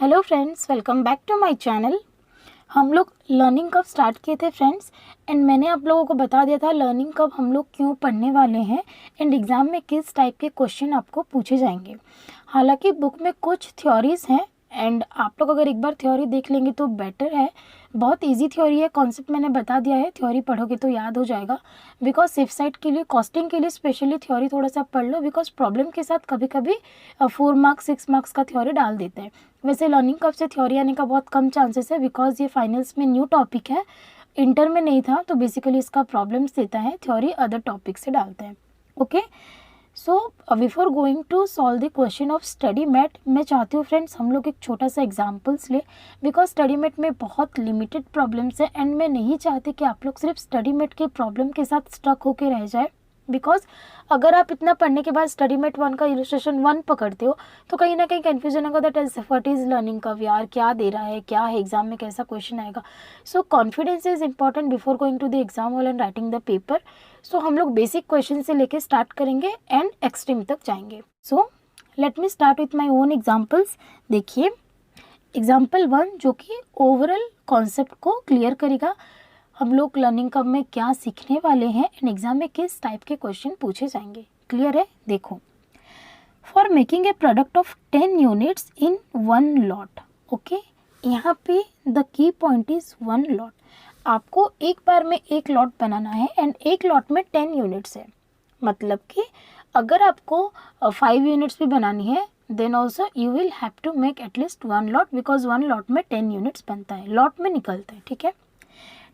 Hello friends, welcome back to my channel. हम लोग learning कब स्टार्ट किए थे फ्रेंड्स, एंड मैंने आप लोगों को बता दिया था लर्निंग कब हम लोग क्यों पढ़ने वाले हैं एंड एग्ज़ाम में किस टाइप के क्वेश्चन आपको पूछे जाएंगे। हालांकि बुक में कुछ थ्योरीज़ हैं एंड आप लोग अगर एक बार थ्योरी देख लेंगे तो बेटर है। बहुत इजी थ्योरी है, कॉन्सेप्ट मैंने बता दिया है, थ्योरी पढ़ोगे तो याद हो जाएगा। बिकॉज सेफ साइड के लिए, कॉस्टिंग के लिए स्पेशली थ्योरी थोड़ा सा पढ़ लो, बिकॉज प्रॉब्लम के साथ कभी कभी 4 मार्क्स 6 मार्क्स का थ्योरी डाल देते हैं। वैसे लर्निंग कब से थ्योरी आने का बहुत कम चांसेस है, बिकॉज ये फाइनल्स में न्यू टॉपिक है, इंटर में नहीं था, तो बेसिकली इसका प्रॉब्लम्स देता है, थ्योरी अदर टॉपिक से डालते हैं। Okay, so before going to solve the question of study mat, मैं चाहती हूँ फ्रेंड्स हम लोग एक छोटा सा एग्जाम्पल्स ले, बिकॉज स्टडी मैट में बहुत लिमिटेड प्रॉब्लम्स है एंड मैं नहीं चाहती कि आप लोग सिर्फ स्टडी मैट के प्रॉब्लम के साथ स्टक होके रह जाए। बिकॉज अगर आप इतना पढ़ने के बाद स्टडी मेट 1 का इलस्ट्रेशन 1 पकड़ते हो तो कहीं ना कहीं कन्फ्यूजन होगा that is what is learning curve, यार क्या दे रहा है, क्या है, एग्जाम में कैसा क्वेश्चन आएगा। So confidence is important before going to the exam hall and writing the paper. So हम लोग बेसिक क्वेश्चन से लेके स्टार्ट करेंगे एंड एक्सट्रीम तक जाएंगे। So let me start with my own examples. देखिए एग्जाम्पल 1 जो कि ओवरऑल कॉन्सेप्ट को क्लियर करेगा, हम लोग लर्निंग कर्व में क्या सीखने वाले हैं एंड एग्जाम में किस टाइप के क्वेश्चन पूछे जाएंगे। क्लियर है? देखो, for making a product of 10 units in 1 lot. Okay, यहाँ पे the key point is 1 lot. आपको एक बार में एक लॉट बनाना है एंड एक लॉट में 10 यूनिट्स है, मतलब कि अगर आपको 5 यूनिट्स भी बनानी है then also you will have to make at least 1 lot, because 1 lot में 10 यूनिट्स बनता है, लॉट में निकलता है। ठीक है,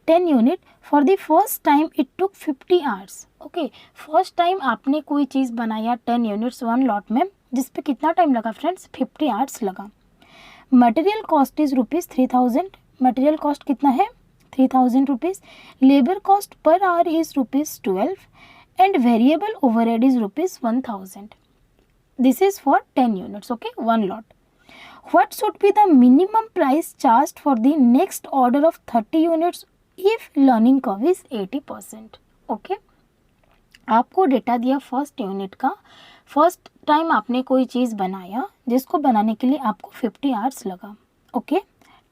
10 unit for the first time it took 50 hours. Okay, first time आपने कोई चीज़ बनाया 10 यूनिट्स 1 लॉट में, जिस पे कितना टाइम लगा फ्रेंड्स? 50 आवर्स लगा। Material cost is ₹3000। Material cost कितना है? 3000 rupees. Labour cost per hour is ₹12 and variable overhead is ₹1000। This is for 10 units. Okay, 1 lot. What should be the minimum price charged for the next order of 30 units if learning curve is 80%? Okay, आपको data दिया first unit का, first time आपने कोई चीज़ बनाया जिसको बनाने के लिए आपको 50 आवर्स लगा। ओके,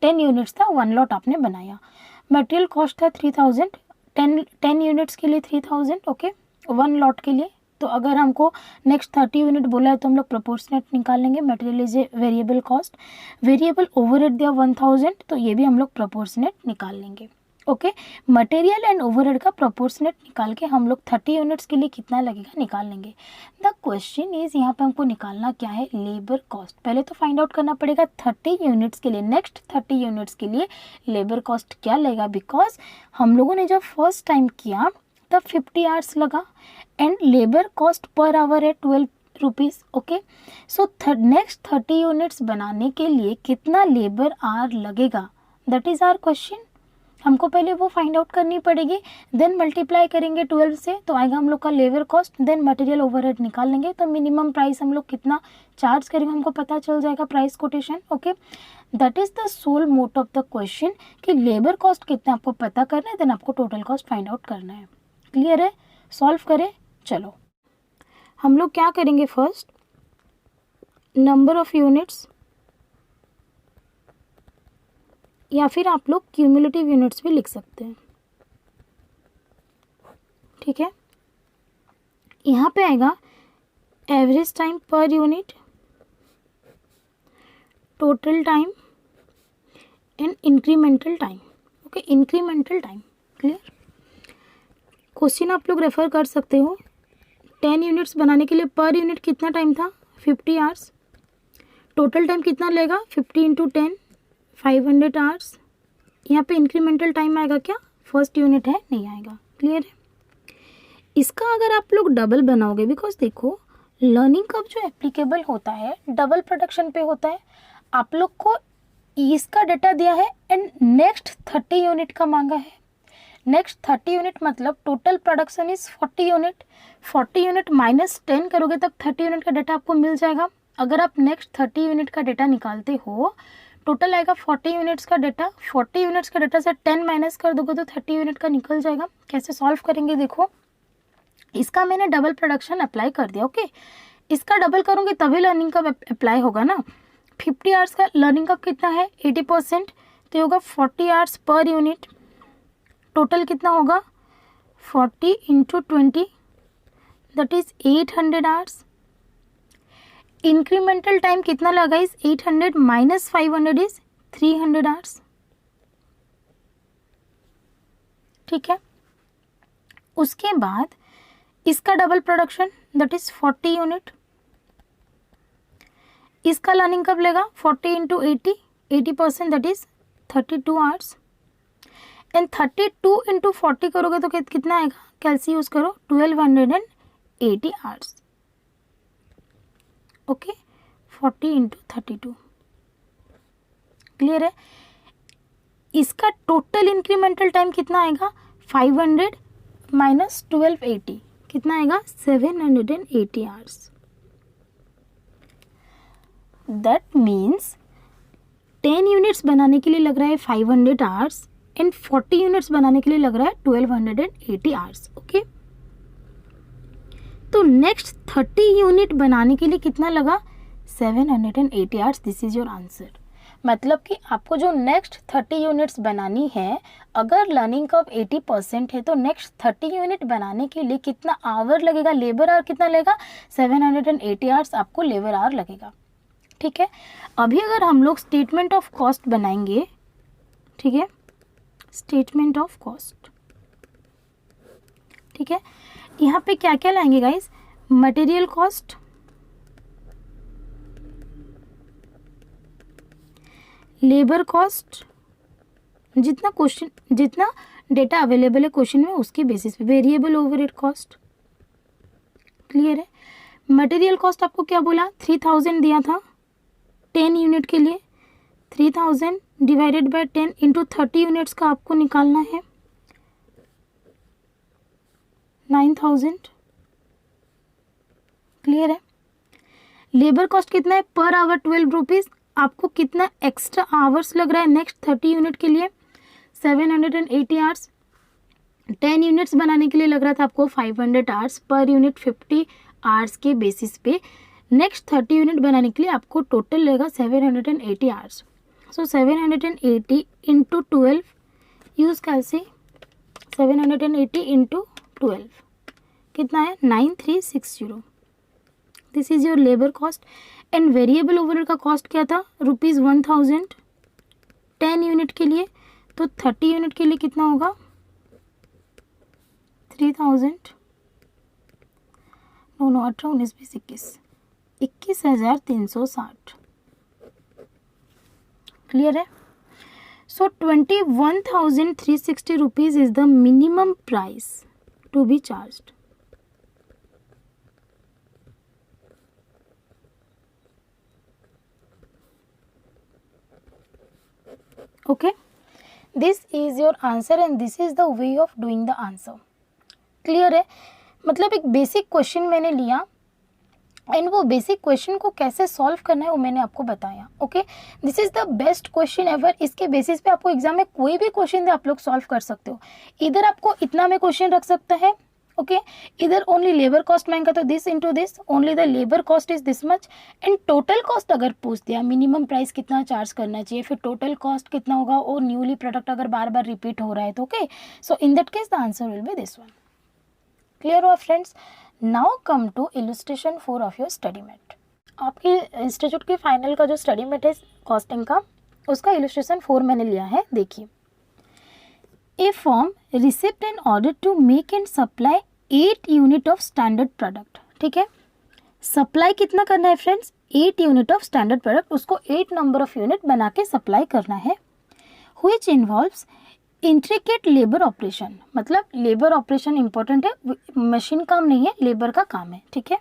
10 यूनिट्स था, 1 लॉट आपने बनाया। मटेरियल कॉस्ट था 3000, 10 यूनिट्स के लिए 3000। ओके, 1 लॉट के लिए। तो अगर हमको नेक्स्ट 30 यूनिट बोला है तो हम लोग प्रोपोर्शनेट निकाल लेंगे। Material is a variable cost, variable overhead दिया 1000, तो ये भी हम लोग प्रोपोर्शनेट निकाल लेंगे। ओके, मटेरियल एंड ओवरहेड का प्रोपोर्शनेट निकाल के हम लोग 30 यूनिट्स के लिए कितना लगेगा निकाल लेंगे। द क्वेश्चन इज यहाँ पे हमको निकालना क्या है? Labour cost. पहले तो फाइंड आउट करना पड़ेगा 30 यूनिट्स के लिए, नेक्स्ट 30 यूनिट्स के लिए लेबर कॉस्ट क्या लगेगा, बिकॉज हम लोगों ने जब फर्स्ट टाइम किया तब 50 आवर्स लगा and labour cost per hour है 12 rupees. Okay, so next 30 units बनाने के लिए कितना लेबर आवर लगेगा, दैट इज़ आवर क्वेश्चन। हमको पहले वो फाइंड आउट करनी पड़ेगी, देन मल्टीप्लाई करेंगे 12 से तो आएगा हम लोग का labour cost, then material overhead निकाल लेंगे, तो मिनिमम प्राइस हम लोग कितना चार्ज करेंगे हमको पता चल जाएगा, price quotation. Okay, that is the sole moot of the question कि लेबर कॉस्ट कितना आपको पता करना है, देन आपको टोटल कॉस्ट फाइंड आउट करना है। क्लियर है? सॉल्व करें, चलो हम लोग क्या करेंगे, फर्स्ट नंबर ऑफ यूनिट्स, या फिर आप लोग क्यूमुलेटिव यूनिट्स भी लिख सकते हैं। ठीक है, यहाँ पे आएगा average time per unit, total time and incremental time. Okay, incremental time. Clear? Question आप लोग रेफर कर सकते हो। 10 यूनिट्स बनाने के लिए पर यूनिट कितना टाइम था? 50 आवर्स। टोटल टाइम कितना लेगा? 50 इंटू 10, 500 आवर्स। यहाँ पे इंक्रीमेंटल टाइम आएगा क्या? फर्स्ट यूनिट है, नहीं आएगा। क्लियर है? इसका अगर आप लोग डबल बनाओगे, बिकॉज देखो लर्निंग कर्व जो एप्लीकेबल होता है डबल प्रोडक्शन पे होता है। आप लोग को इसका डेटा दिया है एंड नेक्स्ट 30 यूनिट का मांगा है। नेक्स्ट 30 यूनिट मतलब total production is 40 unit. 40 unit minus 10 करोगे तब 30 यूनिट का डेटा आपको मिल जाएगा। अगर आप नेक्स्ट 30 यूनिट का डेटा निकालते हो, टोटल आएगा 40 यूनिट्स का डेटा। 40 यूनिट्स का डेटा से 10 माइनस कर दोगे तो 30 यूनिट का निकल जाएगा। कैसे सॉल्व करेंगे? देखो, इसका मैंने डबल प्रोडक्शन अप्लाई कर दिया। ओके, इसका डबल करूँगी तभी लर्निंग का अप्लाई होगा ना। 50 आवर्स का लर्निंग कब कितना है 80%, तो ये होगा 40 आवर्स पर यूनिट। टोटल कितना होगा 40 into 20 that is 800 hours. Incremental time कितना लगा इस 800 माइनस 500 इज 300 आवर्स। ठीक है, उसके बाद इसका double production that is 40 unit. इसका लर्निंग कब लेगा 40 into 80% that is 32 hours. And 32 into 40 करोगे तो कितना आएगा, कैलसी यूज करो 1280 आवर्स। ओके, 40 इंटू 32 क्लियर है। इसका टोटल इंक्रीमेंटल टाइम कितना आएगा 500 माइनस 1280 कितना आएगा 780 आवर्स। दैट मीन्स 10 यूनिट्स बनाने के लिए लग रहा है 500 आवर्स एंड 40 यूनिट्स बनाने के लिए लग रहा है 1280 आवर्स। ओके, तो नेक्स्ट 30 यूनिट बनाने के लिए कितना लगा 780 hours. This is your answer. मतलब कि आपको जो नेक्स्ट 30 यूनिट्स बनानी है, अगर लर्निंग कर्व 80% है तो नेक्स्ट 30 यूनिट बनाने के लिए कितना आवर लगेगा, लेबर आवर कितना लगेगा 780 आवर्स आपको लेबर आवर लगेगा। ठीक है, अभी अगर हम लोग स्टेटमेंट ऑफ कॉस्ट बनाएंगे, ठीक है, स्टेटमेंट ऑफ कॉस्ट, ठीक है, यहाँ पे क्या क्या लाएंगे guys, material cost, labour cost, जितना डेटा अवेलेबल है क्वेश्चन में उसके बेसिस पे, वेरिएबल ओवरहेड कॉस्ट। क्लियर है। मटेरियल कॉस्ट आपको क्या बोला 3000 दिया था 10 यूनिट के लिए, 3000 डिवाइडेड बाय 10 इंटू 30 यूनिट्स का आपको निकालना है 9000। क्लियर है। लेबर कॉस्ट कितना है पर आवर 12 रुपीज। आपको कितना एक्स्ट्रा आवर्स लग रहा है नेक्स्ट 30 यूनिट के लिए 780 आवर्स। 10 यूनिट्स बनाने के लिए लग रहा था आपको 500 आवर्स पर यूनिट 50 आवर्स के बेसिस पे। नेक्स्ट 30 यूनिट बनाने के लिए आपको टोटल लगेगा 780 आवर्स। सो 780 इंटू 12 यूज कैसे 780 इंटू 12 कितना है 9360। This is your labour cost. And variable overhead का कॉस्ट क्या था ₹1000 10 यूनिट के लिए। तो 30 यूनिट के लिए कितना होगा 3000 नो 18 19 20 21,360। क्लियर है। So 21,360 rupees is the minimum price to be charged. Okay, this is your answer and this is the way of doing the answer. Clear है। मतलब एक बेसिक क्वेश्चन मैंने लिया एंड वो बेसिक क्वेश्चन को कैसे solve करना है वो मैंने आपको बताया। Okay, this is the best question ever. इसके बेसिस पे आपको एग्जाम में कोई भी क्वेश्चन दे आप लोग सॉल्व कर सकते हो। इधर आपको इतना में क्वेश्चन रख सकता है, ओके, इधर ओनली लेबर कॉस्ट मांगा तो this into this, only the labour cost is this much. And total cost अगर पूछ दिया मिनिमम प्राइस कितना चार्ज करना चाहिए, फिर टोटल कॉस्ट कितना होगा और न्यूली प्रोडक्ट अगर बार बार रिपीट हो रहा है तो okay, so in that case the answer will be this one. Clear हुआ friends. Now come to illustration 4 of your study mate. आपके इंस्टीट्यूट के फाइनल का जो स्टडी मेट है कॉस्टिंग का, उसका इलस्ट्रेशन 4 मैंने लिया है। देखिए, a firm received an order to make and supply 8 unit of standard product. ठीक है, सप्लाई कितना करना है friends 8 unit of standard product, उसको 8 नंबर ऑफ यूनिट बना के सप्लाई करना है। Which involves intricate labour operation, मतलब लेबर ऑपरेशन इंपॉर्टेंट है, मशीन काम नहीं है, लेबर का काम है। ठीक है।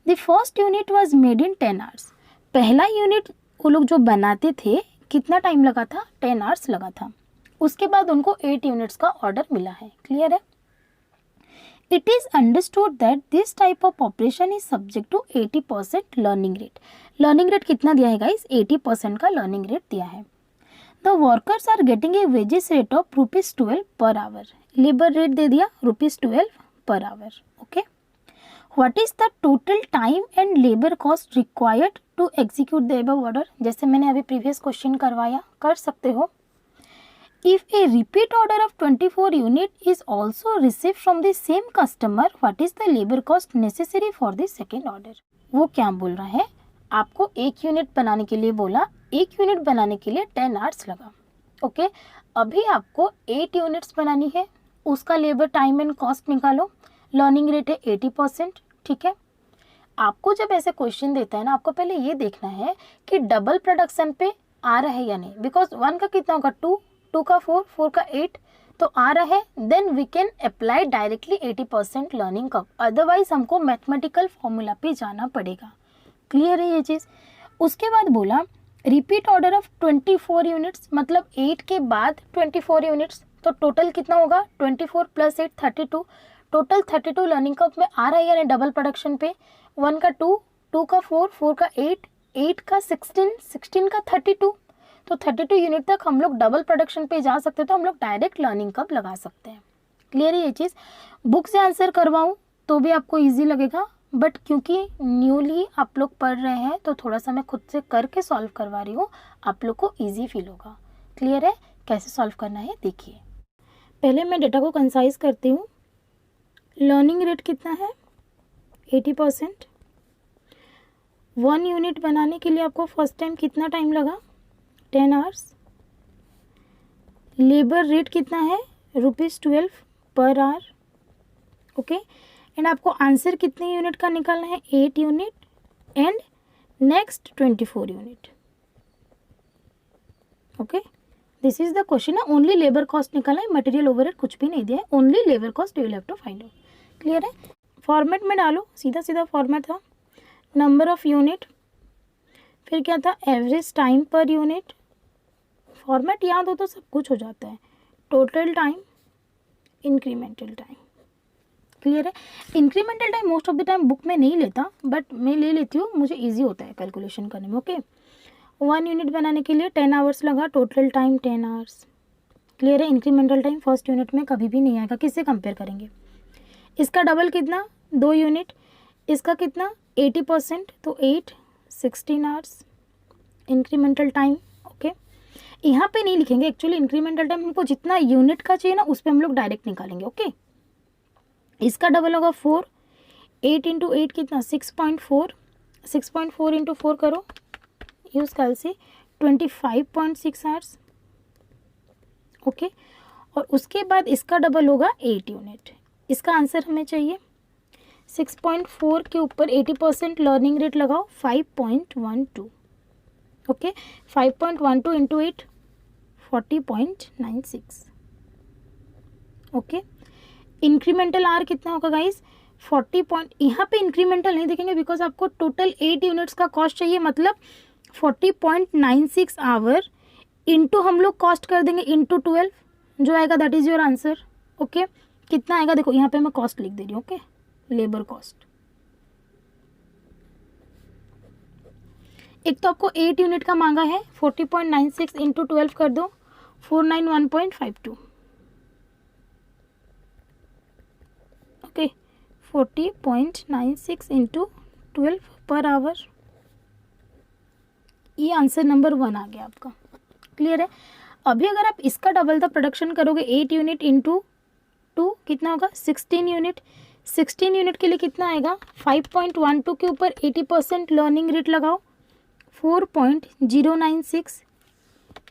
The first unit was made in 10 hours. पहला यूनिट वो लोग जो बनाते थे कितना टाइम लगा था 10 आवर्स लगा था। उसके बाद उनको 8 यूनिट्स का ऑर्डर मिला है। क्लियर है। It is understood that this type of operation is subject to 80% learning rate. Learning rate कितना दिया है गाइस 80% का लर्निंग रेट दिया है। The workers are getting a wages rate of ₹12 per hour. Labour rate दे दिया ₹12 per hour. Okay, what is the total time and labour cost required to execute the above order, जैसे मैंने अभी previous question करवाया, कर सकते हो. If a repeat order of 24 unit is also received from the same customer, what is the labor cost necessary for the second order? वो क्या बोल रहा है, आपको एक यूनिट बनाने के लिए बोला, एक यूनिट बनाने के लिए 10 आवर्स लगा. ओके, अभी आपको 8 यूनिट्स बनानी है, उसका लेबर टाइम एंड कॉस्ट निकालो. लर्निंग रेट है 80%. ठीक है, आपको जब ऐसे क्वेश्चन देता है ना, आपको पहले ये देखना है कि डबल प्रोडक्शन पे आ रहा है या नहीं. बिकॉज 1 का कितना होगा 2, 2 का 4, 4 का 8, तो आ रहा है. Then we can apply directly 80% learning curve. Otherwise हमको मैथमेटिकल फॉर्मूला पे जाना पड़ेगा. क्लियर है ये चीज़. उसके बाद बोला रिपीट ऑर्डर ऑफ 24 यूनिट्स, मतलब 8 के बाद 24 यूनिट्स, तो टोटल कितना होगा 24 + 8 32. टोटल 32 लर्निंग कर्व में आ रहा है यानी डबल प्रोडक्शन पे. 1 का 2, 2 का 4, 4 का 8, 8 का 16, 16 का 32. तो 32 यूनिट तक हम लोग डबल प्रोडक्शन पे जा सकते हैं, तो हम लोग डायरेक्ट लर्निंग कर्व लगा सकते हैं. क्लियर है ये चीज़. बुक से आंसर करवाऊँ तो भी आपको ईजी लगेगा, बट क्योंकि न्यूली आप लोग पढ़ रहे हैं तो थोड़ा सा मैं खुद से करके सॉल्व करवा रही हूँ, आप लोग को ईजी फील होगा. क्लियर है, कैसे सॉल्व करना है देखिए. पहले मैं डेटा को कंसाइज करती हूँ. लर्निंग रेट कितना है 80%. 1 यूनिट बनाने के लिए आपको फर्स्ट टाइम कितना टाइम लगा 10 आवर्स. लेबर रेट कितना है ₹12 पर आवर. ओके, एंड आपको आंसर कितने यूनिट का निकालना है 8 unit and next 24 unit. Okay, this is the question. Only labour cost निकालना है, मटेरियल ओवरहेड कुछ भी नहीं दिया है, only labour cost you will have to find out. Clear है. फॉर्मेट में डालो, सीधा सीधा फॉर्मेट था. नंबर ऑफ यूनिट, फिर क्या था average time per unit. Format याद हो तो सब कुछ हो जाता है. Total time, incremental time. Clear है. Incremental time most of the time book में नहीं लेता, बट मैं ले लेती हूँ, मुझे इजी होता है कैलकुलेशन करने में. ओके, 1 यूनिट बनाने के लिए 10 आवर्स लगा, टोटल टाइम 10 आवर्स. क्लियर है. इंक्रीमेंटल टाइम फर्स्ट यूनिट में कभी भी नहीं आएगा, किससे कंपेयर करेंगे. इसका डबल कितना 2 यूनिट, इसका कितना 80%, तो 8 16 आवर्स इंक्रीमेंटल टाइम. ओके, यहाँ पे नहीं लिखेंगे एक्चुअली. इंक्रीमेंटल टाइम हमको जितना यूनिट का चाहिए ना उस पर हम लोग डायरेक्ट निकालेंगे. ओके, इसका डबल होगा 4. 8 × 8 कितना 6.4. 6.4 × 4 करो, यूज़ कल से 25.6 आवर्स. ओके, और उसके बाद इसका डबल होगा 8 यूनिट. इसका आंसर हमें चाहिए 6.4 के ऊपर 80% लर्निंग रेट लगाओ 5.12. ओके, 5.12 × 8 40.96. ओके, इंक्रीमेंटल आर कितना होगा गाइस 40. यहाँ पे इंक्रीमेंटल नहीं देखेंगे बिकॉज आपको टोटल 8 यूनिट्स का कॉस्ट चाहिए, मतलब 40.96 आवर इंटू हम लोग कॉस्ट कर देंगे इंटू 12, जो आएगा that is your answer. Okay, कितना आएगा देखो यहाँ पे मैं कॉस्ट लिख दे रही हूँ. Okay, labour cost. एक तो आपको 8 यूनिट का मांगा है, 40.96 इंटू 12 कर दो 491.52. Okay, 40.96 into 12 per our. ये आंसर नंबर 1 आ गया आपका. क्लियर है. अभी अगर आप इसका डबल द प्रोडक्शन करोगे 8 यूनिट इंटू 2 कितना होगा 16 यूनिट. 16 यूनिट के लिए कितना आएगा 5.12 के ऊपर 80% लर्निंग रेट लगाओ 4.096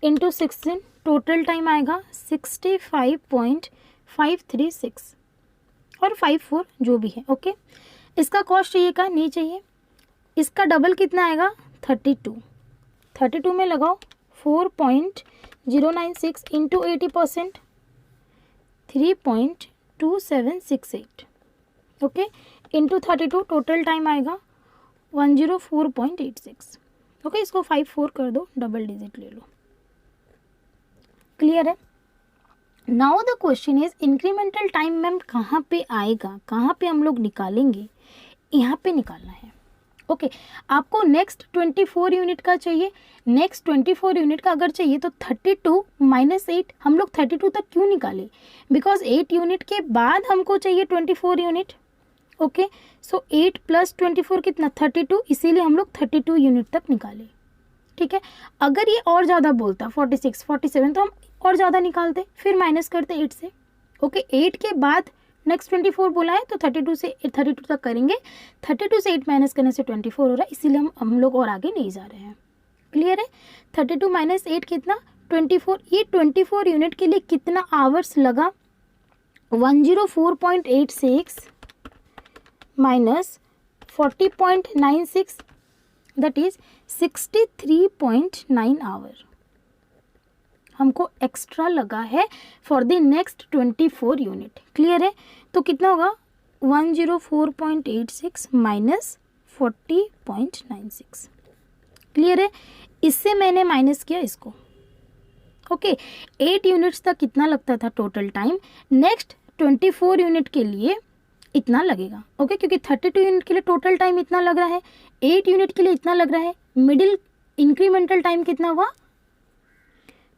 इंटू 16. टोटल टाइम आएगा 65.536 और 54 जो भी है. ओके, इसका कॉस्ट चाहिए का नहीं चाहिए. इसका डबल कितना आएगा 32. 32 में लगाओ 4.096 into 80% 3.2768. Okay, into 32 total time आएगा 104.86. ओके, इसको 54 कर दो, डबल डिजिट ले लो. क्लियर है. Now the question is incremental time ma'am कहाँ पे आएगा, कहाँ पे हम लोग निकालेंगे. यहाँ पे निकालना है. ओके, आपको नेक्स्ट 24 यूनिट का चाहिए. नेक्स्ट 24 यूनिट का अगर चाहिए तो 32 - 8 हम लोग 32 तक क्यों निकाले, बिकॉज 8 यूनिट के बाद हमको चाहिए 24 यूनिट. ओके, सो 8 + 24 कितना 32, इसीलिए हम लोग 32 यूनिट तक निकाले, ठीक है। अगर ये और ज़्यादा बोलता 46, 47 तो हम और ज़्यादा निकालते, फिर माइनस करते 8 से, ओके। 8 के बाद नेक्स्ट 24 बोला है तो 32 से 32 तक करेंगे, 32 से 8 माइनस करने से 24 हो रहा है, इसीलिए हम लोग और आगे नहीं जा रहे हैं। क्लियर है। 32 - 8 कितना 24, ये 24 यूनिट के लिए कितना आवर्स लगा 104.86 - 40.96 दैट इज 63.9 आवर हमको एक्स्ट्रा लगा है for the next 24 unit. Clear है। तो कितना होगा 104.86 - 40.96। क्लियर है। इससे मैंने माइनस किया इसको, ओके। 8 यूनिट्स तक कितना लगता था टोटल टाइम, नेक्स्ट 24 यूनिट के लिए इतना लगेगा, ओके। क्योंकि 32 यूनिट के लिए टोटल टाइम इतना लग रहा है, 8 यूनिट के लिए इतना लग रहा है, मिडिल इंक्रीमेंटल टाइम कितना हुआ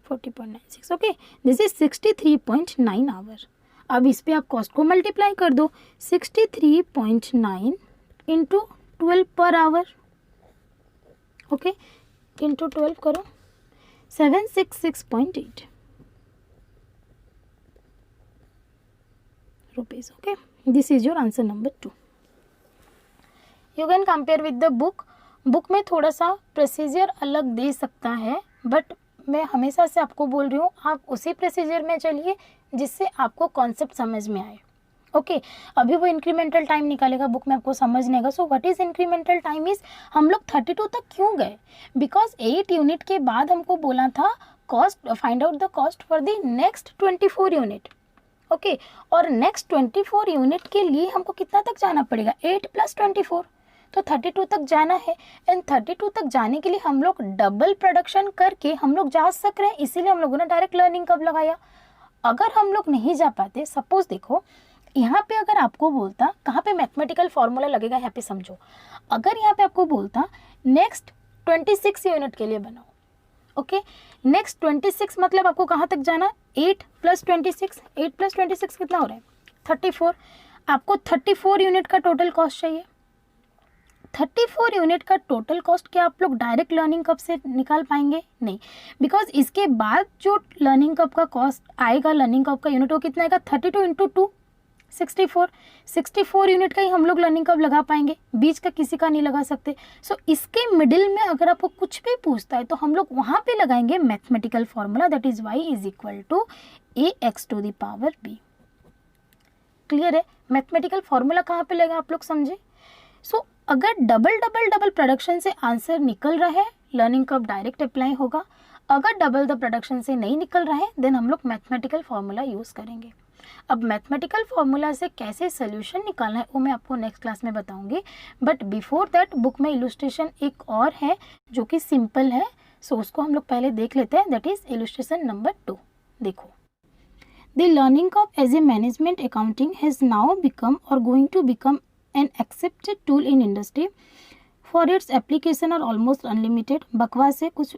40.96, ओके। This is 63.9 our. अब इस पे आप कॉस्ट को मल्टीप्लाई कर दो, 63.9 into 12 per hour, okay, into 12 करो 766.8 rupees, okay. This is your answer number 2। You can compare with the book. Book में थोड़ा सा प्रोसीजर अलग दे सकता है, बट मैं हमेशा से आपको बोल रही हूँ आप उसी प्रोसीजर में चलिए जिससे आपको कॉन्सेप्ट समझ में आए, ओके। अभी वो इंक्रीमेंटल टाइम निकालेगा, बुक में आपको समझ नहीं आएगा। So what is incremental time is, हम लोग 32 तक क्यों गए, बिकॉज 8 यूनिट के बाद हमको बोला था cost, find out the cost for the next 24 unit, okay. और नेक्स्ट 24 यूनिट के लिए हमको कितना तक जाना पड़ेगा 8 + 24, तो 32 तक जाना है। एंड 32 तक जाने के लिए हम लोग डबल प्रोडक्शन करके हम लोग जा सक रहे हैं, इसीलिए हम लोगों ने डायरेक्ट लर्निंग कर्व लगाया। अगर हम लोग नहीं जा पाते, सपोज देखो यहाँ पे अगर आपको बोलता कहाँ पे मैथमेटिकल फॉर्मूला लगेगा, यहाँ पे समझो। अगर यहाँ पे आपको बोलता नेक्स्ट 26 यूनिट के लिए बनाओ, ओके। नेक्स्ट 26 मतलब आपको कहाँ तक जाना 8 + 26, 8 + 26 कितना हो रहा है 34। आपको 34 यूनिट का टोटल कॉस्ट चाहिए। 34 यूनिट का टोटल कॉस्ट क्या आप लोग डायरेक्ट लर्निंग कर्व से निकाल पाएंगे, नहीं, बिकॉज इसके बाद जो लर्निंग कर्व का कॉस्ट आएगा, लर्निंग कर्व का यूनिट वो कितना आएगा 32 × 2 64 यूनिट का ही हम लोग लर्निंग कर्व लगा पाएंगे, बीच का किसी का नहीं लगा सकते। सो इसके मिडिल में अगर आपको कुछ भी पूछता है तो हम लोग वहाँ पे लगाएंगे mathematical formula, that is y = ax⁴ b। Clear है। मैथमेटिकल फॉर्मूला कहाँ पे लगा आप लोग समझे। सो अगर डबल प्रोडक्शन से आंसर निकल रहा है, लर्निंग कर्व डायरेक्ट अप्लाई होगा। अगर डबल द प्रोडक्शन से नहीं निकल रहा है, देन हम लोग मैथमेटिकल फॉर्मूला यूज़ करेंगे। अब मैथमेटिकल फॉर्मूला से कैसे सोल्यूशन निकालना है वो मैं आपको नेक्स्ट क्लास में बताऊंगी, बट बिफोर दैट बुक में इलस्ट्रेशन एक और है जो कि सिंपल है, सो उसको हम लोग पहले देख लेते हैं, दैट इज इलस्ट्रेशन नंबर 2। देखो, the learning curve as a management accounting has now become और going to become an accepted tool in industry for its application are almost unlimited। बकवास है, कुछ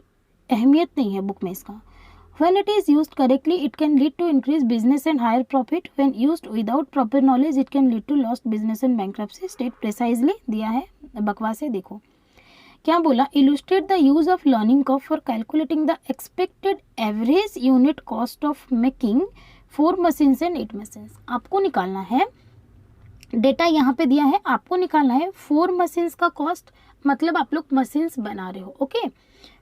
अहमियत नहीं है बुक में इसका। When it is used correctly, it can lead to increased business and higher profit. When used without proper knowledge, it can lead to lost business and bankruptcy। State precisely दिया है, बकवास है। देखो क्या बोला, illustrate the use of learning curve for calculating the expected average unit cost of making 4 machines and 8 machines। आपको निकालना है, डेटा यहाँ पे दिया है, आपको निकालना है 4 मशीन्स का कॉस्ट, मतलब आप लोग मशीन्स बना रहे हो, ओके।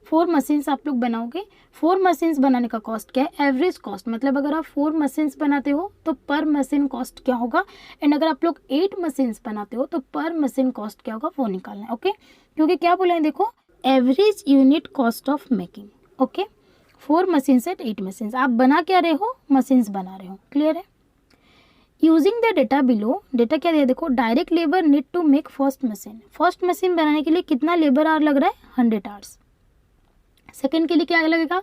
4 मशीन्स आप लोग बनाओगे। 4 मशीन्स बनाने का कॉस्ट क्या है, एवरेज कॉस्ट, मतलब अगर आप 4 मशीन्स बनाते हो तो पर मशीन कॉस्ट क्या होगा, एंड अगर आप लोग 8 मशीन्स बनाते हो तो पर मशीन कॉस्ट क्या होगा वो निकालना है, ओके। क्योंकि क्या बोला है देखो, average unit cost of making, okay. 4 machines at 8 machines, आप बना क्या रहे हो, मशीन्स बना रहे हो। क्लियर है। Using the data below, data क्या दिया देखो, direct labour need to make first machine. First machine बनाने के लिए कितना लेबर आवर लग रहा है 100 आवर्स। सेकंड के लिए क्या लगेगा,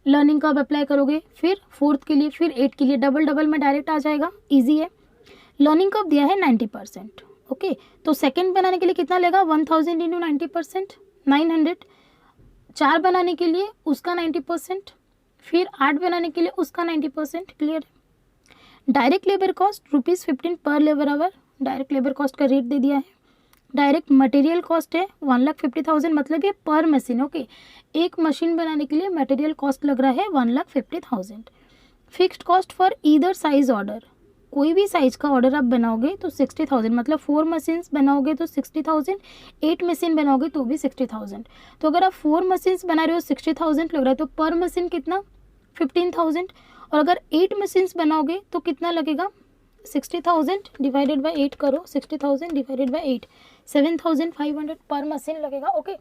लर्निंग कर्व अप्लाई करोगे, फिर फोर्थ के लिए, फिर 8 के लिए, डबल में डायरेक्ट आ जाएगा, इजी है। लर्निंग कर्व दिया है 90%, ओके। तो सेकंड बनाने के लिए कितना लेगा 1000 × 90%, 900। 4 बनाने के लिए उसका 90%, फिर 8 बनाने के लिए उसका 90%। क्लियर। डायरेक्ट लेबर कॉस्ट ₹15 पर labour our, direct labour cost का रेट दे दिया है। डायरेक्ट मटेरियल कॉस्ट है 1,50,000, मतलब ये पर मशीन। ओके, एक मशीन बनाने के लिए मटेरियल कॉस्ट लग रहा है 1,50,000। Fixed cost for either size order, कोई भी साइज का ऑर्डर आप बनाओगे तो 60,000, मतलब 4 मशीन्स बनाओगे तो 60,000, 8 मशीन बनाओगे तो भी 60,000। तो अगर आप 4 मशीन्स बना रहे हो 60,000 लग रहा है, तो पर मशीन कितना 15,000। और अगर 8 मशीन्स बनाओगे तो कितना लगेगा 60,000 डिवाइडेड बाई 8 करो, 60,000 डिवाइडेड बाई 8, 7,500 पर मशीन लगेगा। ओके,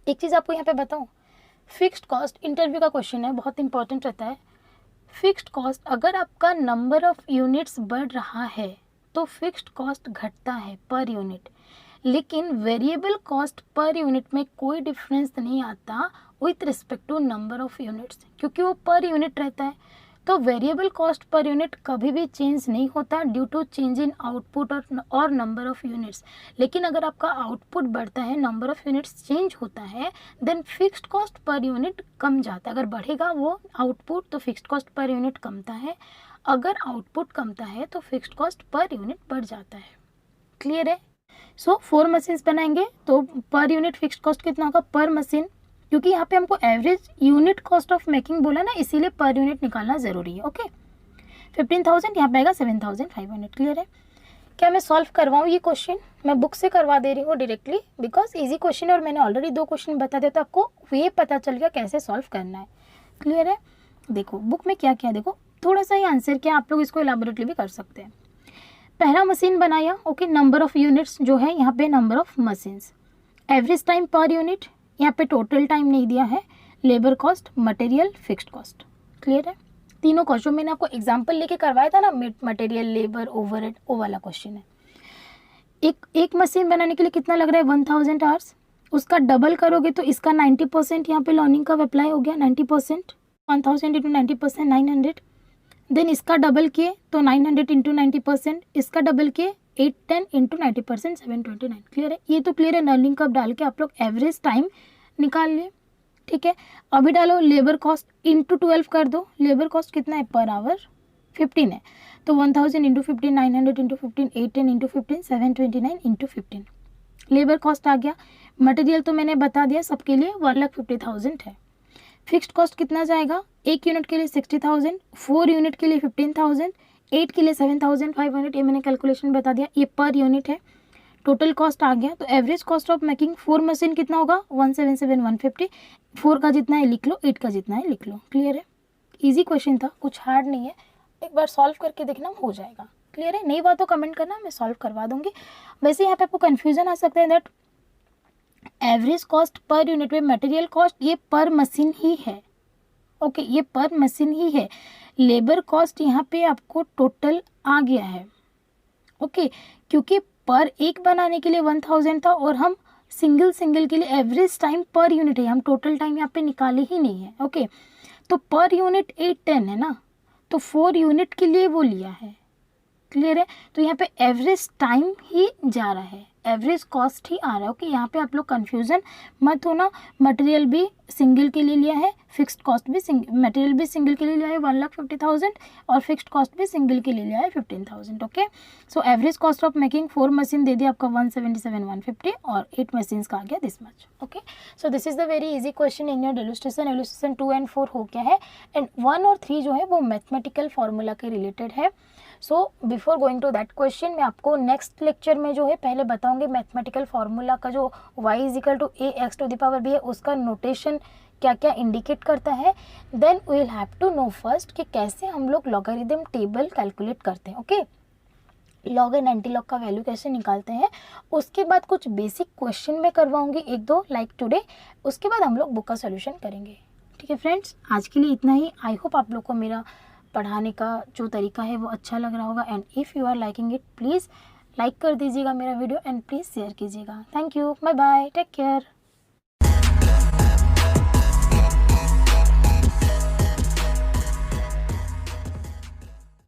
एक चीज़ आपको यहाँ पे बताऊँ, फिक्स्ड कॉस्ट इंटरव्यू का क्वेश्चन है, बहुत इंपॉर्टेंट रहता है। फिक्स्ड कॉस्ट, अगर आपका नंबर ऑफ यूनिट्स बढ़ रहा है तो फिक्स्ड कॉस्ट घटता है पर यूनिट, लेकिन वेरिएबल कॉस्ट पर यूनिट में कोई डिफरेंस नहीं आता with respect to number of units, क्योंकि वो पर यूनिट रहता है। तो वेरिएबल कॉस्ट पर यूनिट कभी भी चेंज नहीं होता due to change in output और नंबर ऑफ यूनिट्स। लेकिन अगर आपका आउटपुट बढ़ता है, नंबर ऑफ यूनिट्स चेंज होता है, then fixed cost per unit कम जाता है। अगर बढ़ेगा वो आउटपुट तो फिक्स्ड कॉस्ट पर यूनिट कमता है, अगर आउटपुट कमता है तो फिक्स्ड कॉस्ट पर यूनिट बढ़ जाता है। क्लियर है? सो 4 मशीन्स बनाएंगे तो पर यूनिट फिक्स्ड कॉस्ट कितना होगा पर मशीन, क्योंकि यहाँ पे हमको average unit cost of making बोला ना, इसीलिए पर यूनिट निकालना ज़रूरी है। ओके, 15,000 यहाँ पे आएगा 7,500। क्लियर है? क्या मैं सॉल्व करवाऊँ ये क्वेश्चन? मैं बुक से करवा दे रही हूँ डायरेक्टली, बिकॉज इजी क्वेश्चन है और मैंने ऑलरेडी 2 क्वेश्चन बता दिया, तो आपको ये पता चल गया कैसे सॉल्व करना है। क्लियर है? देखो बुक में क्या क्या, देखो थोड़ा सा ही आंसर क्या, आप लोग इसको इलाबोरेटली भी कर सकते हैं। पहला मशीन बनाया, ओके, नंबर ऑफ यूनिट्स जो है यहाँ पे number of machines, average time per unit, यहाँ पे टोटल टाइम नहीं दिया है, labour cost, material, fixed cost. Clear है? तीनों क्वेश्चन मैंने आपको एग्जांपल लेके करवाया था ना, मटेरियल, लेबर, ओवरहेड, वो वाला क्वेश्चन है। एक मशीन बनाने के लिए कितना लग रहा है 1,000 आवर्स, उसका डबल करोगे तो इसका 90% यहाँ पे लर्निंग का अप्लाई हो गया, 90%, 1,000 इंटू 90% 900। देन इसका डबल किए तो 900 इंटू 90%, इसका डबल किए 810 इंटू 90% 729। क्लियर है? ये तो क्लियर है। लर्निंग कब डाल के आप लोग एवरेज टाइम निकाल लिए। ठीक है, अभी डालो लेबर कॉस्ट इंटू 12 कर दो, लेबर कॉस्ट कितना है पर आवर 15 है, तो 1,000 into 15, 900 into 15, 810 into 15, 729 into 15, labour cost आ गया। मटेरियल तो मैंने बता दिया सबके लिए 1,50,000 है। फिक्स्ड कॉस्ट कितना जाएगा, एक यूनिट के लिए 60,000, 4 यूनिट के लिए 15,000, 8 के लिए 7,500, ये मैंने कैलकुलेशन बता दिया, ये पर यूनिट है। टोटल कॉस्ट आ गया, तो average cost of making 4 machine कितना होगा 177,150, 4 का जितना है लिख लो, 8 का जितना है लिख लो। क्लियर है? इजी क्वेश्चन था, कुछ हार्ड नहीं है, एक बार सॉल्व करके देखना हो जाएगा। क्लियर है? नहीं हुआ तो कमेंट करना, मैं सॉल्व करवा दूंगी। वैसे यहाँ पे आपको कन्फ्यूजन आ सकता है that average cost per unit में मटेरियल कॉस्ट ये पर मशीन ही है। ओके, ये पर मशीन ही है। लेबर कॉस्ट यहाँ पे आपको टोटल आ गया है। ओके, क्योंकि पर एक बनाने के लिए 1,000 था और हम सिंगल के लिए एवरेज टाइम पर यूनिट है, हम टोटल टाइम यहाँ पे निकाले ही नहीं है। ओके, तो पर यूनिट 810 है ना, तो 4 यूनिट के लिए वो लिया है। क्लियर है? तो यहाँ पे एवरेज टाइम ही जा रहा है, एवरेज कॉस्ट ही आ रहा है। ओके, यहाँ पे आप लोग कंफ्यूजन मत होना, मटेरियल भी सिंगल के लिए लिया है, फिक्स्ड कॉस्ट भी मटेरियल भी सिंगल के लिए लिया है 1,50,000 और फिक्स्ड कॉस्ट भी सिंगल के लिए लिया है 15,000। Okay, so average cost of making 4 machine दे दिया आपका 177,150 और 8 मशीन का आ गया this much. Okay, so this is the very easy question in your illustration 2 and 4 हो गया है, एंड 1 और 3 जो है वो मैथमेटिकल फॉर्मूला के रिलेटेड है। So before going to that question, मैं आपको नेक्स्ट लेक्चर में जो है पहले बताऊंगी मैथमेटिकल फार्मूला का जो y equal to ax to the power b है, उसका नोटेशन क्या क्या इंडिकेट करता है। Then we will have to know first कि कैसे हम लोग लॉगरिदम टेबल कैलकुलेट करते हैं। Okay, log and antilog का वैल्यू कैसे निकालते हैं, उसके बाद कुछ बेसिक क्वेश्चन में करवाऊंगी 1-2 लाइक टुडे, उसके बाद हम लोग बुक का सोल्यूशन करेंगे। ठीक है फ्रेंड्स, आज के लिए इतना ही। आई होप आप लोग को मेरा पढ़ाने का जो तरीका है वो अच्छा लग रहा होगा, and if you are liking it please like कर दीजिएगा मेरा वीडियो एंड प्लीज़ शेयर कीजिएगा। Thank you, bye bye, take care.